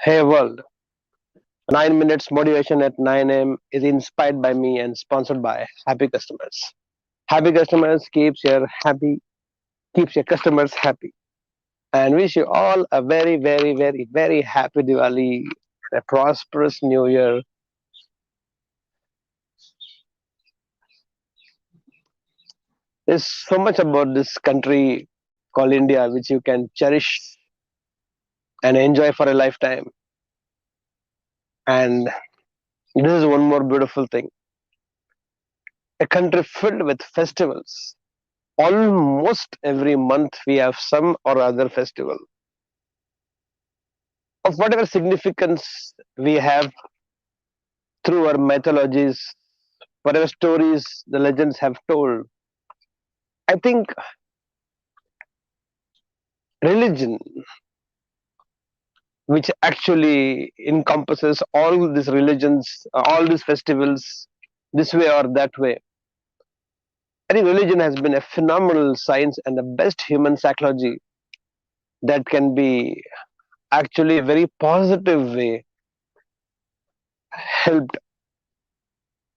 Hey world, 9 minutes motivation at 9 a.m. is inspired by me and sponsored by Happy Customers. Happy Customers keeps your customers happy. And wish you all a very, very, very, very happy Diwali, a prosperous new year. There's so much about this country called India which you can cherish and enjoy for a lifetime. And this is one more beautiful thing. A country filled with festivals. Almost every month we have some or other festival of whatever significance we have through our mythologies, whatever stories the legends have told. I think religion, which actually encompasses all these religions, all these festivals, this way or that way. I think religion has been a phenomenal science and the best human psychology that can be actually a very positive way helped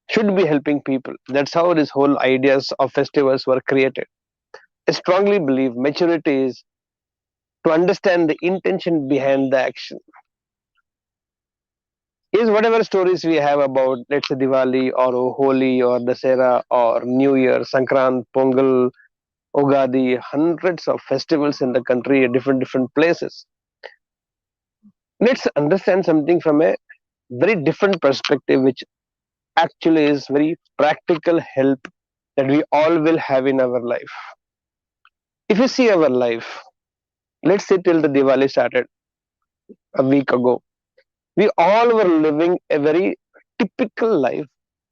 should be helping people. That's how this whole ideas of festivals were created. I strongly believe maturity is to understand the intention behind the action. Is whatever stories we have about, let's say Diwali or Holi or Dasera or New Year, Sankrant, Pongal, Ugadi, hundreds of festivals in the country at different places. Let's understand something from a very different perspective, which actually is very practical help that we all will have in our life. If you see our life, let's say till the Diwali started a week ago, we all were living a very typical life,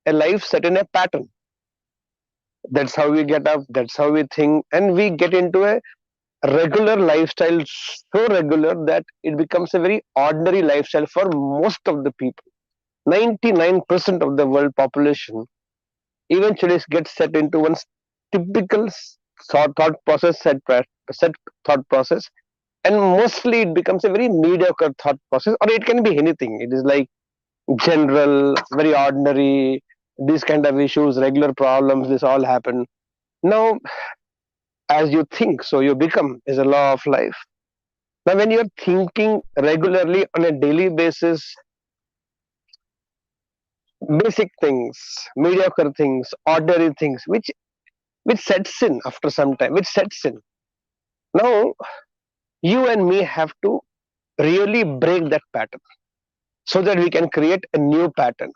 a life set in a pattern. That's how we get up, that's how we think, and we get into a regular lifestyle, so regular that it becomes a very ordinary lifestyle for most of the people. 99% of the world population eventually gets set into one typical thought process, set thought process, and mostly it becomes a very mediocre thought process, or it can be anything. It is like general, very ordinary, these kind of issues, regular problems, this all happen. Now, as you think, so you become is a law of life. Now, when you're thinking regularly on a daily basis, basic things, mediocre things, ordinary things, which sets in after some time, which sets in. Now, you and me have to really break that pattern so that we can create a new pattern.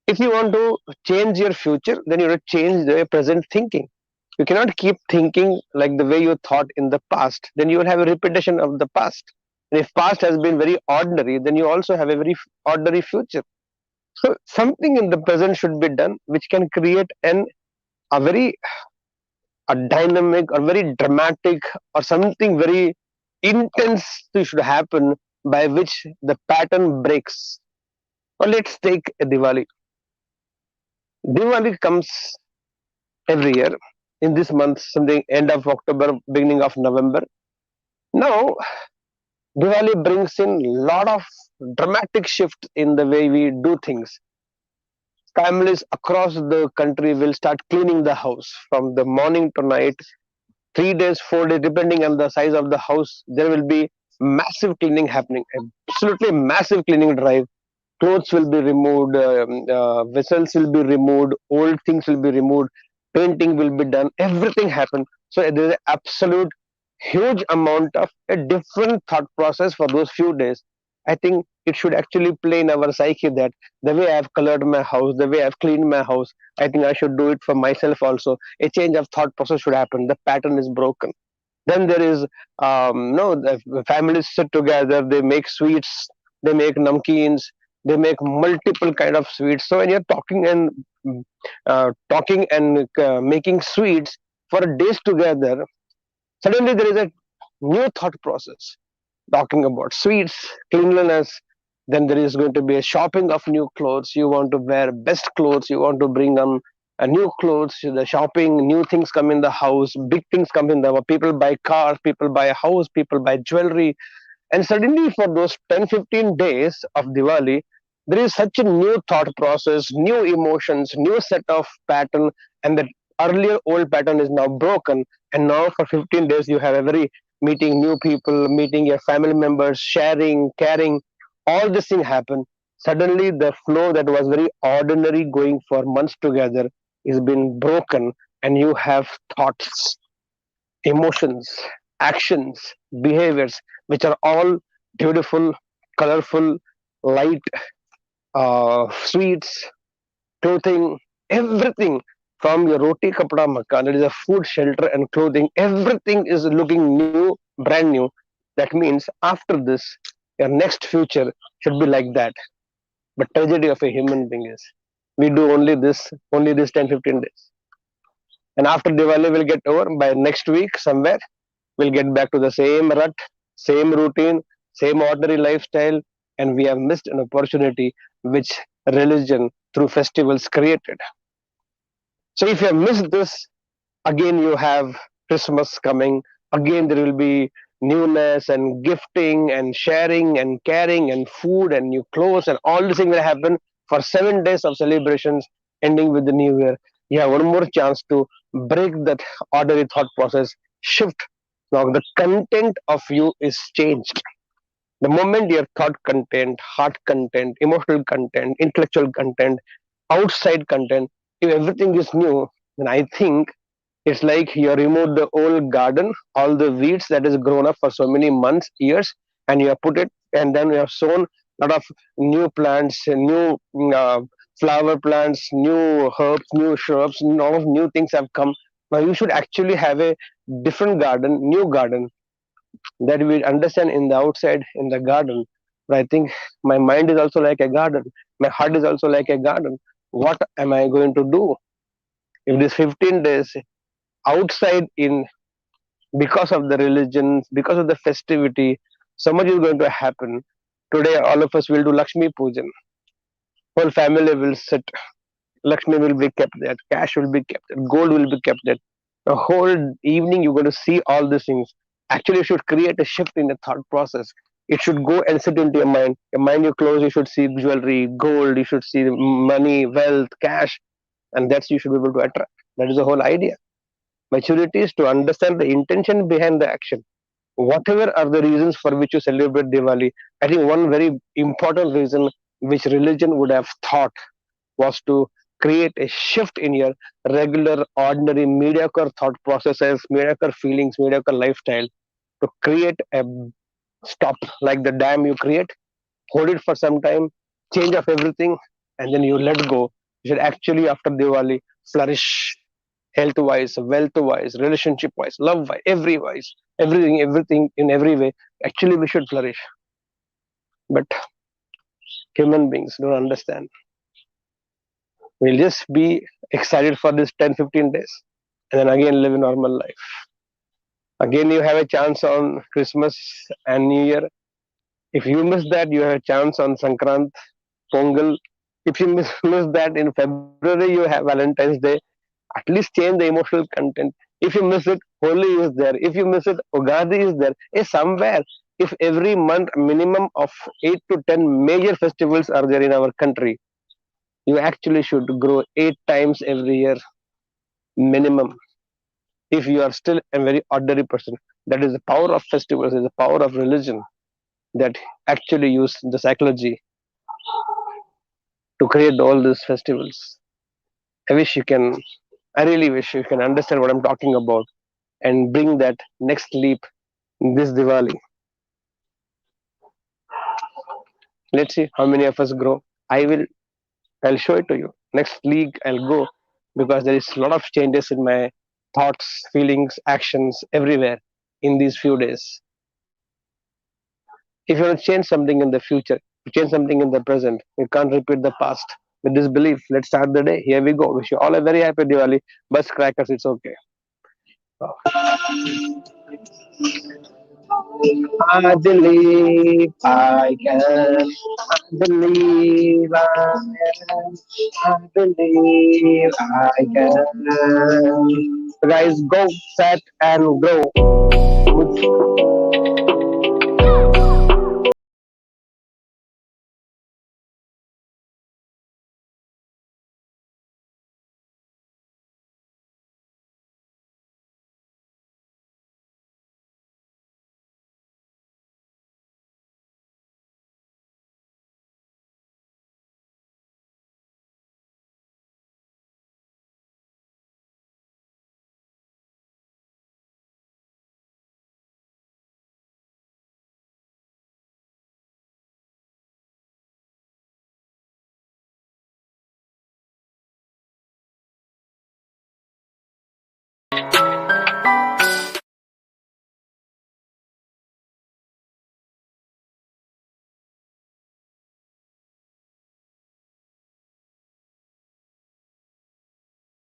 If you want to change your future, then you have to change the present thinking. You cannot keep thinking like the way you thought in the past. Then you will have a repetition of the past. And if past has been very ordinary, then you also have a very ordinary future. So something in the present should be done, which can create a very a dynamic or very dramatic or something very intense should happen by which the pattern breaks. Or let's take a Diwali. Diwali comes every year in this month, something end of October, beginning of November. Now, Diwali brings in lot of dramatic shift in the way we do things. Families across the country will start cleaning the house from the morning to night, 3 days, 4 days, depending on the size of the house. There will be massive cleaning happening, absolutely massive cleaning drive. Clothes will be removed, vessels will be removed, old things will be removed, painting will be done, everything happen. So there is an absolute huge amount of a different thought process for those few days. I think it should actually play in our psyche that the way I have colored my house, the way I've cleaned my house, I think I should do it for myself also. A change of thought process should happen. The pattern is broken. Then there is no, the families sit together, they make sweets, they make namkeens, they make multiple kind of sweets. So when you're talking and making sweets for days together, suddenly there is a new thought process talking about sweets, cleanliness. Then there is going to be a shopping of new clothes. You want to wear best clothes. You want to bring on a new clothes. The shopping, new things come in the house. Big things come in the. People buy cars. People buy a house. People buy jewelry. And suddenly, for those 10-15 days of Diwali, there is such a new thought process, new emotions, new set of pattern, and the earlier old pattern is now broken. And now, for 15 days, you have every meeting new people, meeting your family members, sharing, caring, all this thing happen. Suddenly, the flow that was very ordinary going for months together is being broken, and you have thoughts, emotions, actions, behaviors, which are all beautiful, colorful, light, sweets, clothing, everything from your roti kapda makan, that is a food, shelter, and clothing, everything is looking new, brand new. That means after this, your next future should be like that. But tragedy of a human being is we do only this 10-15 days. And after Diwali will get over by next week somewhere, we'll get back to the same rut, same routine, same ordinary lifestyle, and we have missed an opportunity which religion through festivals created. So if you have missed this, again you have Christmas coming. Again there will be newness and gifting and sharing and caring and food and new clothes and all these things will happen for 7 days of celebrations, ending with the New Year. You have one more chance to break that ordinary thought process, shift. Now the content of you is changed. The moment your thought content, heart content, emotional content, intellectual content, outside content, if everything is new, then I think it's like you remove the old garden, all the weeds that has grown up for so many months, years, and you have put it, and then you have sown a lot of new plants, new flower plants, new herbs, new shrubs, all of new things have come. Now you should actually have a different garden, new garden that we understand in the outside in the garden. But I think my mind is also like a garden. My heart is also like a garden. What am I going to do if these 15 days outside in because of the religion, because of the festivity, so much is going to happen. Today, all of us will do Lakshmi Pujan. Whole family will sit. Lakshmi will be kept there. Cash will be kept there. Gold will be kept there. The whole evening, you're going to see all these things. Actually, you should create a shift in the thought process. It should go and sit into your mind. Your mind, you close, you should see jewelry, gold, you should see money, wealth, cash, and that's you should be able to attract. That is the whole idea. Maturity is to understand the intention behind the action. Whatever are the reasons for which you celebrate Diwali, I think one very important reason which religion would have thought was to create a shift in your regular, ordinary, mediocre thought processes, mediocre feelings, mediocre lifestyle, to create a stop like the dam you create, hold it for some time, change of everything, and then you let go. You should actually, after Diwali, flourish health wise, wealth wise, relationship wise, love wise, everything in every way. Actually, we should flourish. But human beings don't understand. We'll just be excited for this 10-15 days and then again live a normal life. Again, you have a chance on Christmas and New Year. If you miss that, you have a chance on Sankrant, Pongal. If you miss that in February, you have Valentine's Day. At least change the emotional content. If you miss it, Holi is there. If you miss it, Ugadi is there. Somewhere, if every month minimum of 8 to 10 major festivals are there in our country, you actually should grow 8 times every year minimum. If you are still a very ordinary person, that is the power of festivals, is the power of religion that actually use the psychology to create all these festivals. I wish you can, I really wish you can understand what I'm talking about and bring that next leap this Diwali. Let's see how many of us grow. I will, I'll show it to you. Next league, I'll go because there is a lot of changes in my thoughts, feelings, actions everywhere in these few days. If you want to change something in the future, change something in the present, you can't repeat the past. With this belief, let's start the day. Here we go. Wish you all a very happy Diwali. Bus crackers, it's okay. I believe I can. I believe I can. I believe I can. Guys, go, set, and grow.